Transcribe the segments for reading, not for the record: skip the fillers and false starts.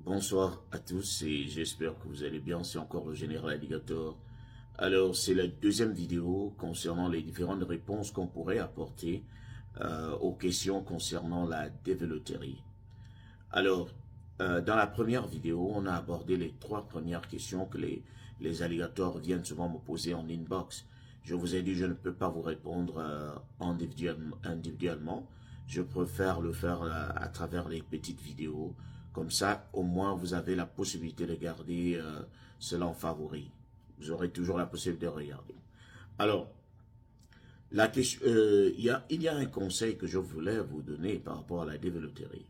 Bonsoir à tous et j'espère que vous allez bien, c'est encore le Général Alligator. Alors, c'est la deuxième vidéo concernant les différentes réponses qu'on pourrait apporter aux questions concernant la développerie. Alors, dans la première vidéo, on a abordé les trois premières questions que les alligators viennent souvent me poser en inbox. Je vous ai dit, je ne peux pas vous répondre individuellement. Je préfère le faire à travers les petites vidéos. Comme ça, au moins, vous avez la possibilité de garder cela en favori. Vous aurez toujours la possibilité de regarder. Alors, la question, il y a un conseil que je voulais vous donner par rapport à la développerie.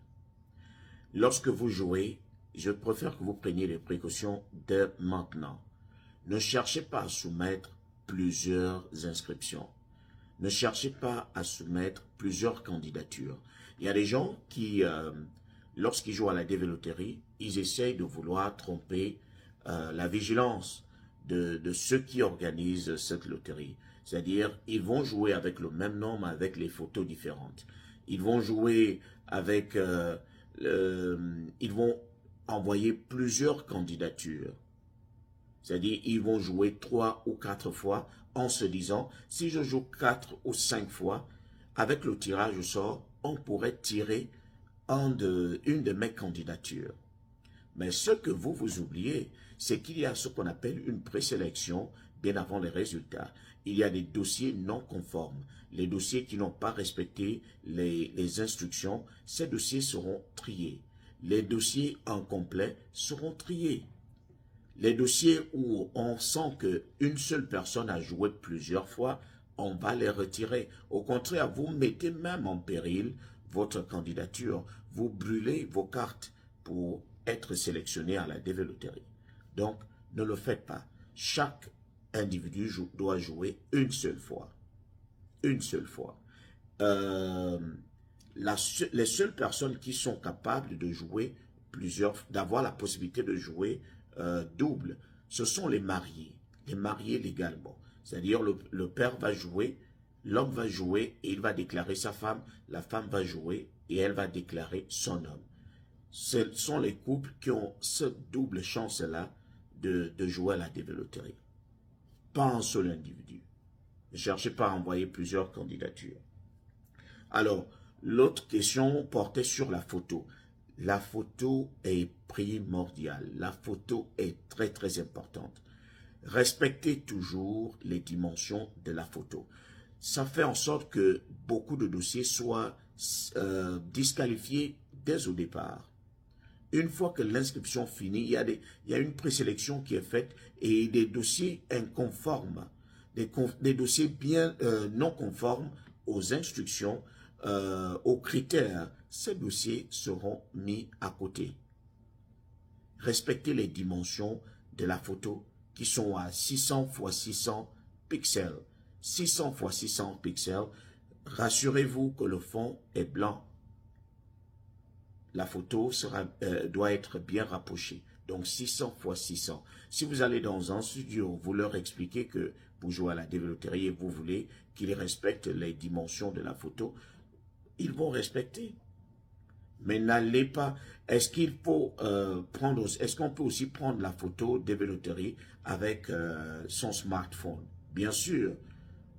Lorsque vous jouez, je préfère que vous preniez les précautions dès maintenant. Ne cherchez pas à soumettre plusieurs inscriptions. Ne cherchez pas à soumettre plusieurs candidatures. Il y a des gens qui, lorsqu'ils jouent à la développerie, ils essayent de vouloir tromper la vigilance de ceux qui organisent cette loterie. C'est-à-dire, ils vont jouer avec le même nombre, avec les photos différentes. Ils vont jouer avec... ils vont envoyer plusieurs candidatures. C'est-à-dire, ils vont jouer 3 ou 4 fois en se disant, si je joue 4 ou 5 fois, avec le tirage au sort, on pourrait tirer une de mes candidatures. Mais ce que vous oubliez, c'est qu'il y a ce qu'on appelle une présélection bien avant les résultats. Il y a des dossiers non conformes. Les dossiers qui n'ont pas respecté les instructions, ces dossiers seront triés. Les dossiers incomplets seront triés. Les dossiers où on sent qu'une seule personne a joué plusieurs fois, on va les retirer. Au contraire, vous mettez même en péril votre candidature. Vous brûlez vos cartes pour être sélectionné à la développerie. Donc, ne le faites pas. Chaque individu doit jouer une seule fois. Une seule fois. Les seules personnes qui sont capables de jouer d'avoir la possibilité de jouer double, ce sont les mariés légalement. C'est-à-dire le père va jouer, l'homme va jouer et il va déclarer sa femme, la femme va jouer et elle va déclarer son homme. Ce sont les couples qui ont cette double chance-là de jouer à la développerie. Pas un seul individu. Ne cherchez pas à envoyer plusieurs candidatures. Alors, l'autre question portait sur la photo. La photo est primordiale. La photo est très très importante. Respectez toujours les dimensions de la photo. Ça fait en sorte que beaucoup de dossiers soient disqualifiés dès au départ. Une fois que l'inscription finit, il y a une présélection qui est faite et des dossiers inconformes, des dossiers bien non conformes aux instructions, aux critères, ces dossiers seront mis à côté. Respectez les dimensions de la photo qui sont à 600 x 600 pixels. 600 x 600 pixels, rassurez-vous que le fond est blanc. La photo doit être bien rapprochée. Donc 600 x 600. Si vous allez dans un studio, vous leur expliquez que vous jouez à la développerie et vous voulez qu'ils respectent les dimensions de la photo, ils vont respecter. Mais n'allez pas. Est-ce qu'il faut est-ce qu'on peut aussi prendre la photo développerie avec son smartphone? Bien sûr.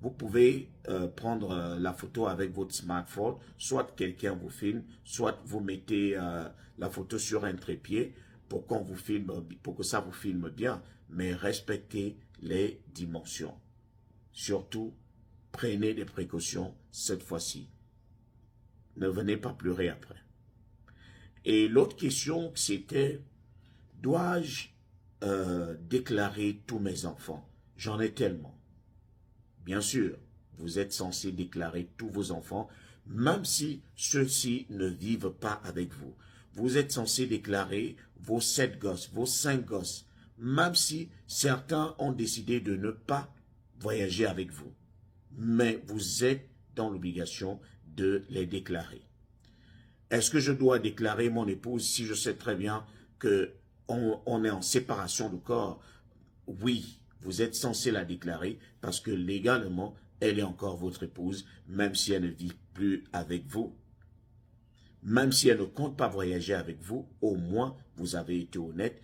Vous pouvez prendre la photo avec votre smartphone, soit quelqu'un vous filme, soit vous mettez la photo sur un trépied pour qu'on vous filme, pour que ça vous filme bien, mais respectez les dimensions. Surtout, prenez des précautions cette fois-ci. Ne venez pas pleurer après. Et l'autre question, c'était, dois-je déclarer tous mes enfants? J'en ai tellement. Bien sûr, vous êtes censé déclarer tous vos enfants, même si ceux-ci ne vivent pas avec vous. Vous êtes censé déclarer vos 7 gosses, vos 5 gosses, même si certains ont décidé de ne pas voyager avec vous. Mais vous êtes dans l'obligation de les déclarer. Est-ce que je dois déclarer mon épouse si je sais très bien qu'on est en séparation de corps? Oui. Vous êtes censé la déclarer parce que légalement, elle est encore votre épouse, même si elle ne vit plus avec vous. Même si elle ne compte pas voyager avec vous, au moins vous avez été honnête,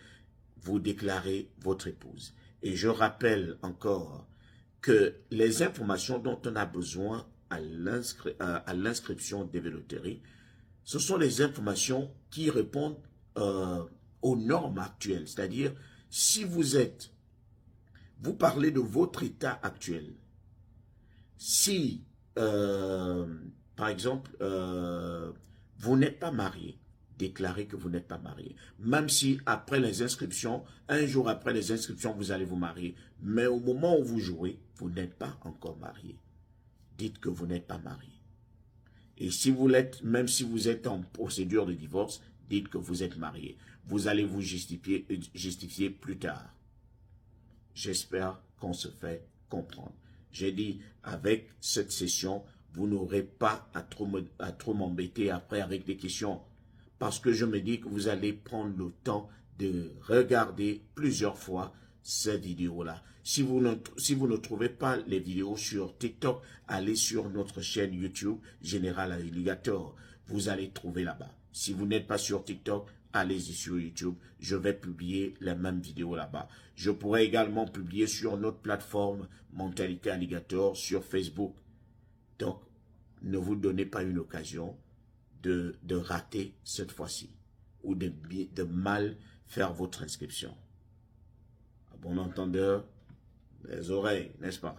vous déclarez votre épouse. Et je rappelle encore que les informations dont on a besoin à l'inscription DV Loterie, ce sont les informations qui répondent aux normes actuelles. C'est-à-dire, si vous parlez de votre état actuel. Si, par exemple, vous n'êtes pas marié, déclarez que vous n'êtes pas marié. Même si après les inscriptions, un jour après les inscriptions, vous allez vous marier. Mais au moment où vous jouez, vous n'êtes pas encore marié. Dites que vous n'êtes pas marié. Et si vous l'êtes, même si vous êtes en procédure de divorce, dites que vous êtes marié. Vous allez vous justifier plus tard. J'espère qu'on se fait comprendre. J'ai dit, avec cette session, vous n'aurez pas à trop m'embêter après avec des questions. Parce que je me dis que vous allez prendre le temps de regarder plusieurs fois cette vidéo-là. Si vous ne trouvez pas les vidéos sur TikTok, allez sur notre chaîne YouTube, Général Alligator. Vous allez trouver là-bas. Si vous n'êtes pas sur TikTok, allez-y sur YouTube. Je vais publier les mêmes vidéos là-bas. Je pourrais également publier sur notre plateforme Mentalité Alligator sur Facebook. Donc, ne vous donnez pas une occasion de rater cette fois-ci ou de mal faire votre inscription. À bon entendeur, les oreilles, n'est-ce pas?